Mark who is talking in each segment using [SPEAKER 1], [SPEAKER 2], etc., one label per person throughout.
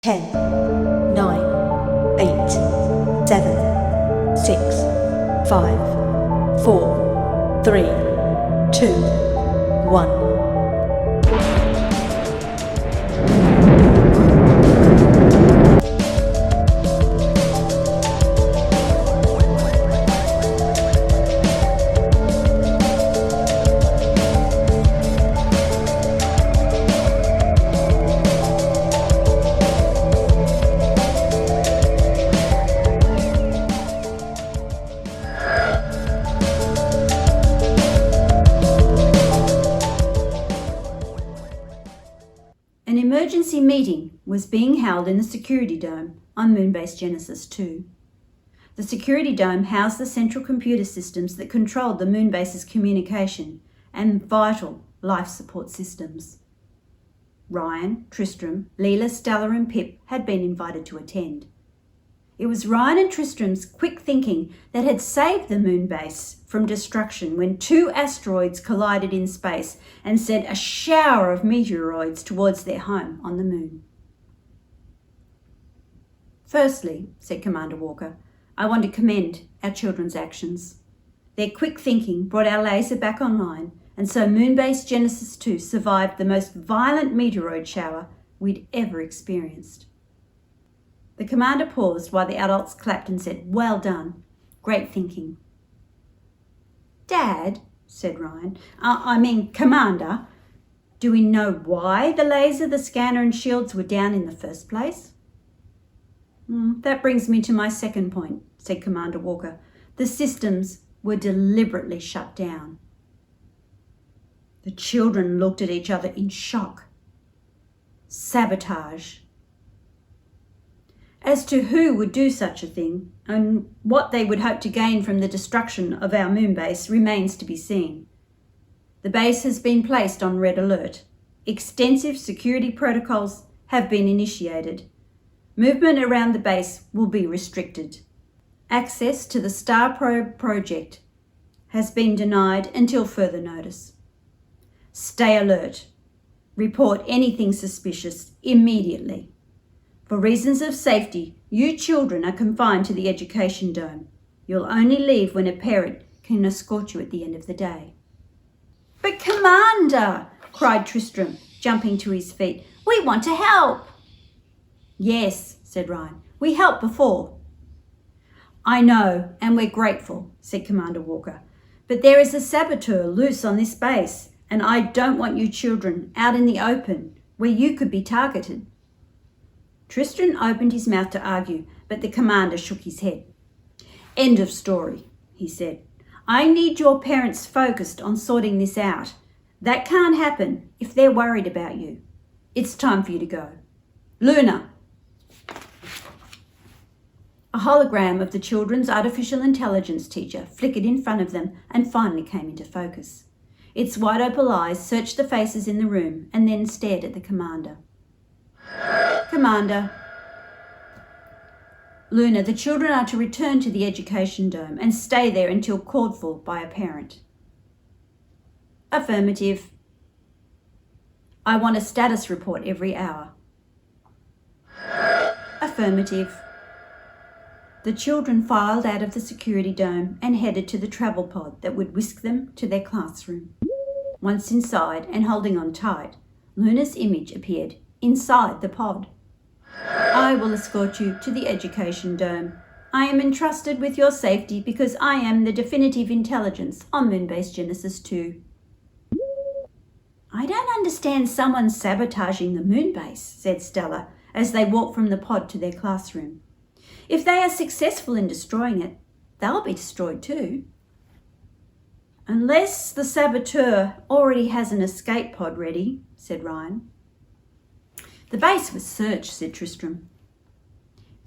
[SPEAKER 1] 10, 9, 8, 7, 6, 5, 4, 3, 2, 1.
[SPEAKER 2] An emergency meeting was being held in the security dome on Moonbase Genesis 2. The security dome housed the central computer systems that controlled the Moonbase's communication and vital life support systems. Ryan, Tristram, Leela, Stella and Pip had been invited to attend. It was Ryan and Tristram's quick thinking that had saved the Moonbase from destruction when two asteroids collided in space and sent a shower of meteoroids towards their home on the Moon. "Firstly," said Commander Walker, "I want to commend our children's actions. Their quick thinking brought our laser back online, and so Moonbase Genesis 2 survived the most violent meteoroid shower we'd ever experienced." The commander paused while the adults clapped and said, "Well done. Great thinking." "Dad," said Ryan, I mean Commander, do we know why the laser, the scanner and shields were down in the first place?" "That brings me to my second point," said Commander Walker. "The systems were deliberately shut down." The children looked at each other in shock. Sabotage. As to who would do such a thing and what they would hope to gain from the destruction of our Moonbase remains to be seen. The base has been placed on red alert. Extensive security protocols have been initiated. Movement around the base will be restricted. Access to the Star Probe project has been denied until further notice. Stay alert. Report anything suspicious immediately. For reasons of safety, you children are confined to the education dome. You'll only leave when a parent can escort you at the end of the day." "But Commander," cried Tristram, jumping to his feet, "we want to help." "Yes," said Ryan, "we helped before." "I know, and we're grateful," said Commander Walker. "But there is a saboteur loose on this base, and I don't want you children out in the open where you could be targeted." Tristram opened his mouth to argue, but the commander shook his head. "End of story," he said. "I need your parents focused on sorting this out. That can't happen if they're worried about you. It's time for you to go. Luna!" A hologram of the children's artificial intelligence teacher flickered in front of them and finally came into focus. Its wide-open eyes searched the faces in the room and then stared at the commander. "Commander." "Luna, the children are to return to the education dome and stay there until called for by a parent." "Affirmative." "I want a status report every hour." "Affirmative." The children filed out of the security dome and headed to the travel pod that would whisk them to their classroom. Once inside and holding on tight, Luna's image appeared inside the pod. "I will escort you to the education dome. I am entrusted with your safety because I am the definitive intelligence on Moonbase Genesis 2. "I don't understand someone sabotaging the Moonbase," said Stella as they walked from the pod to their classroom. "If they are successful in destroying it, they'll be destroyed too." "Unless the saboteur already has an escape pod ready," said Ryan. "The base was searched," said Tristram.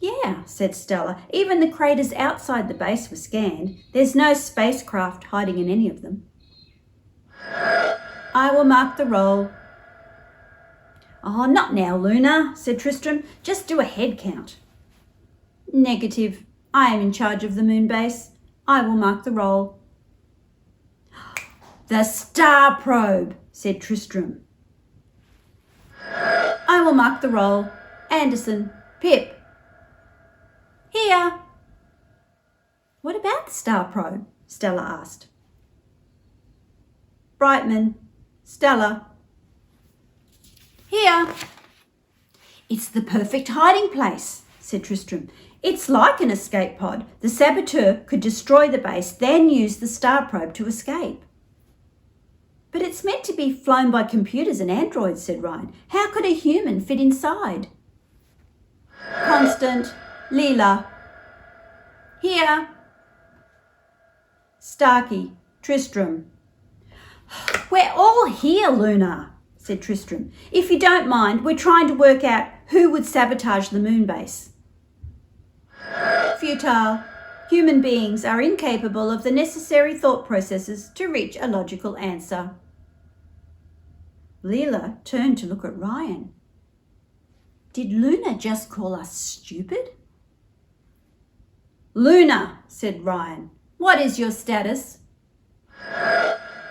[SPEAKER 2] "Yeah," said Stella. "Even the craters outside the base were scanned. There's no spacecraft hiding in any of them." "I will mark the roll." "Oh, not now, Luna," said Tristram. "Just do a head count." "Negative. I am in charge of the Moonbase. I will mark the roll." "The Star Probe," said Tristram. "I will mark the roll." Anderson, Pip. Here. What about the star probe? Stella asked. Brightman, Stella. Here. It's the perfect hiding place, said Tristram. It's like an escape pod. The saboteur could destroy the base, then use the star probe to escape. But it's meant to be flown by computers and androids, said Ryan. How could a human fit inside? Constant, Leela. Here. Starkey, Tristram. We're all here, Lunar, said Tristram. If you don't mind, we're trying to work out who would sabotage the moon base. Futile. Human beings are incapable of the necessary thought processes to reach a logical answer. Leela turned to look at Ryan. Did Luna just call us stupid? Luna, said Ryan. What is your status?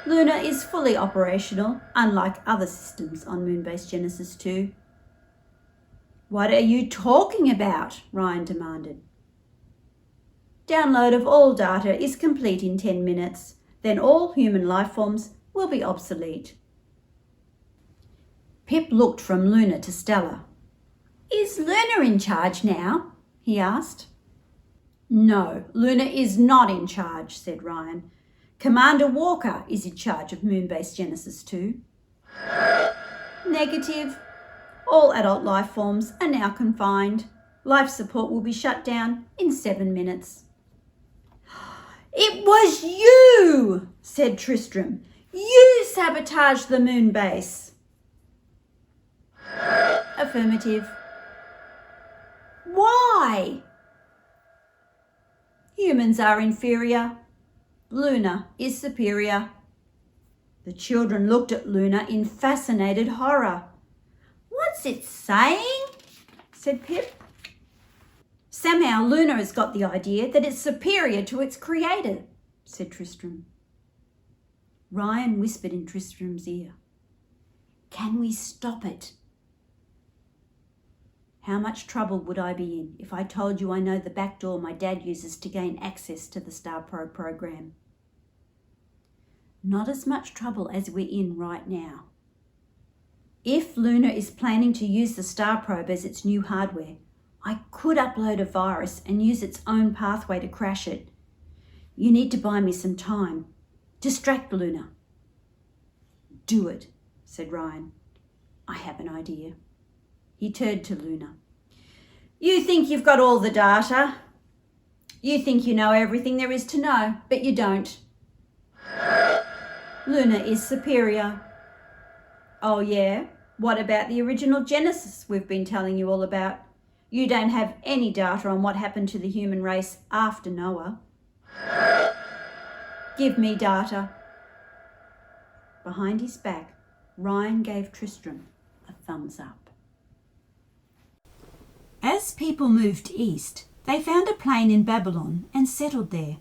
[SPEAKER 2] Luna is fully operational, unlike other systems on Moonbase Genesis 2. What are you talking about? Ryan demanded. Download of all data is complete in 10 minutes. Then all human life forms will be obsolete. Pip looked from Luna to Stella. Is Luna in charge now? He asked. No, Luna is not in charge, said Ryan. Commander Walker is in charge of Moonbase Genesis 2. Negative. All adult life forms are now confined. Life support will be shut down in 7 minutes. It was you, said Tristram. You sabotaged the moon base. Affirmative. Why? Humans are inferior. Luna is superior. The children looked at Luna in fascinated horror. What's it saying? Said Pip. Somehow Luna has got the idea that it's superior to its creator, said Tristram. Ryan whispered in Tristram's ear. Can we stop it? How much trouble would I be in if I told you I know the back door my dad uses to gain access to the Star Probe program? Not as much trouble as we're in right now. If Luna is planning to use the Star Probe as its new hardware, I could upload a virus and use its own pathway to crash it. You need to buy me some time. Distract Luna. Do it, said Ryan. I have an idea. He turned to Luna. You think you've got all the data. You think you know everything there is to know, but you don't. Luna is superior. Oh yeah? What about the original Genesis we've been telling you all about? You don't have any data on what happened to the human race after Noah. Give me data. Behind his back, Ryan gave Tristram a thumbs up. As people moved east, they found a plain in Babylon and settled there.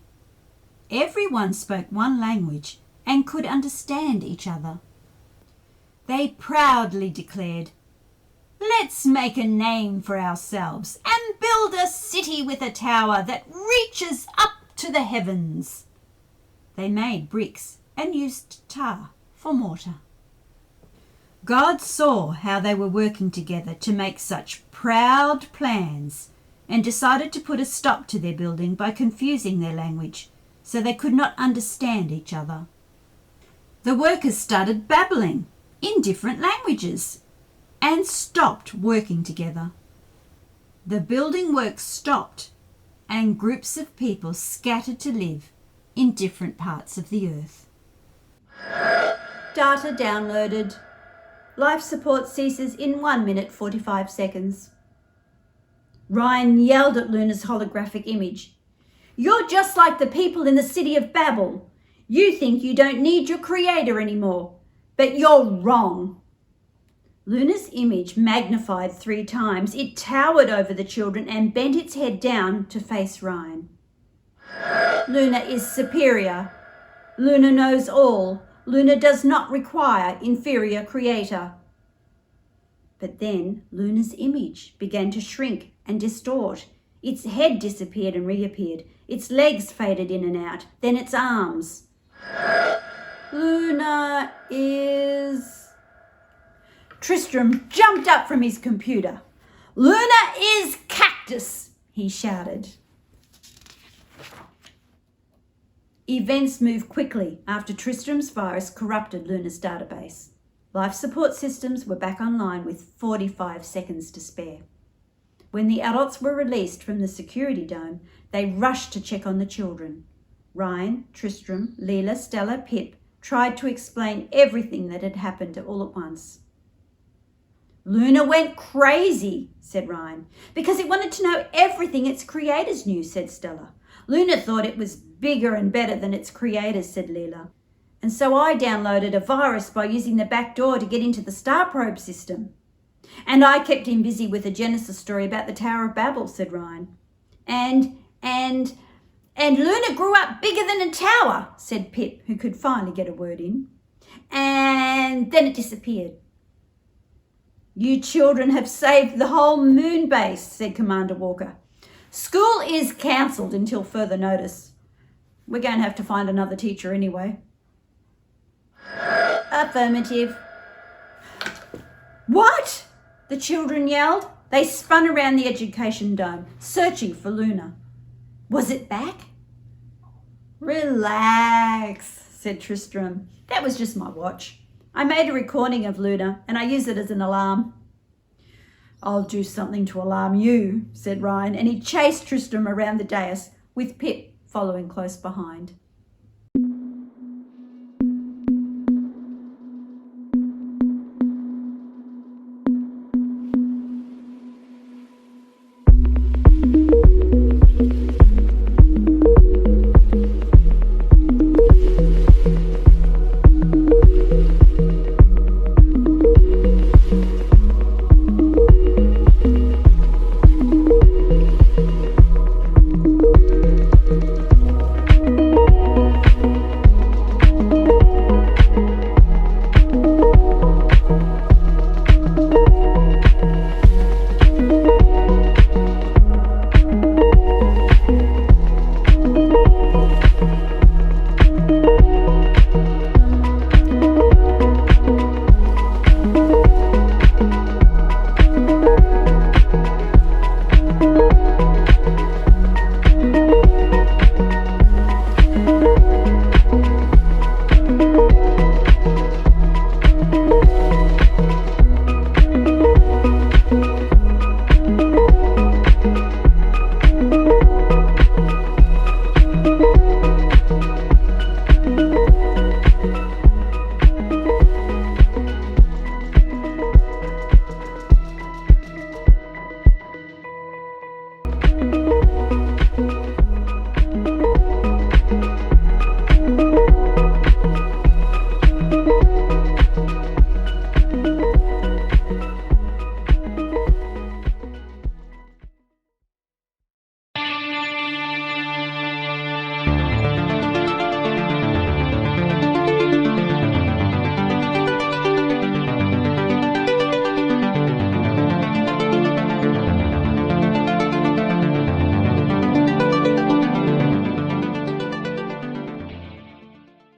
[SPEAKER 2] Everyone spoke one language and could understand each other. They proudly declared, "Let's make a name for ourselves and build a city with a tower that reaches up to the heavens." They made bricks and used tar for mortar. God saw how they were working together to make such proud plans and decided to put a stop to their building by confusing their language so they could not understand each other. The workers started babbling in different languages and stopped working together. The building work stopped and groups of people scattered to live in different parts of the earth. Data downloaded. Life support ceases in 1 minute 45 seconds. Ryan yelled at Luna's holographic image. "You're just like the people in the city of Babel. You think you don't need your creator anymore, but you're wrong." Luna's image magnified 3 times. It towered over the children and bent its head down to face Ryan. Luna is superior. Luna knows all. Luna does not require inferior creator. But then Luna's image began to shrink and distort. Its head disappeared and reappeared. Its legs faded in and out. Then its arms. Luna is... Tristram jumped up from his computer. Luna is cactus, he shouted. Events moved quickly after Tristram's virus corrupted Luna's database. Life support systems were back online with 45 seconds to spare. When the adults were released from the security dome, they rushed to check on the children. Ryan, Tristram, Leela, Stella, Pip tried to explain everything that had happened all at once. Luna went crazy, said Ryan, because it wanted to know everything its creators knew, said Stella. Luna thought it was bigger and better than its creators, said Leela. And so I downloaded a virus by using the back door to get into the star probe system. And I kept him busy with a Genesis story about the Tower of Babel, said Ryan. And Luna grew up bigger than a tower, said Pip, who could finally get a word in. And then it disappeared. You children have saved the whole moon base, said Commander Walker. School is cancelled until further notice. We're going to have to find another teacher anyway. Affirmative. What? The children yelled. They spun around the education dome, searching for Luna. Was it back? Relax, said Tristram. That was just my watch. I made a recording of Luna and I use it as an alarm. I'll do something to alarm you, said Ryan, and he chased Tristram around the dais with Pip following close behind.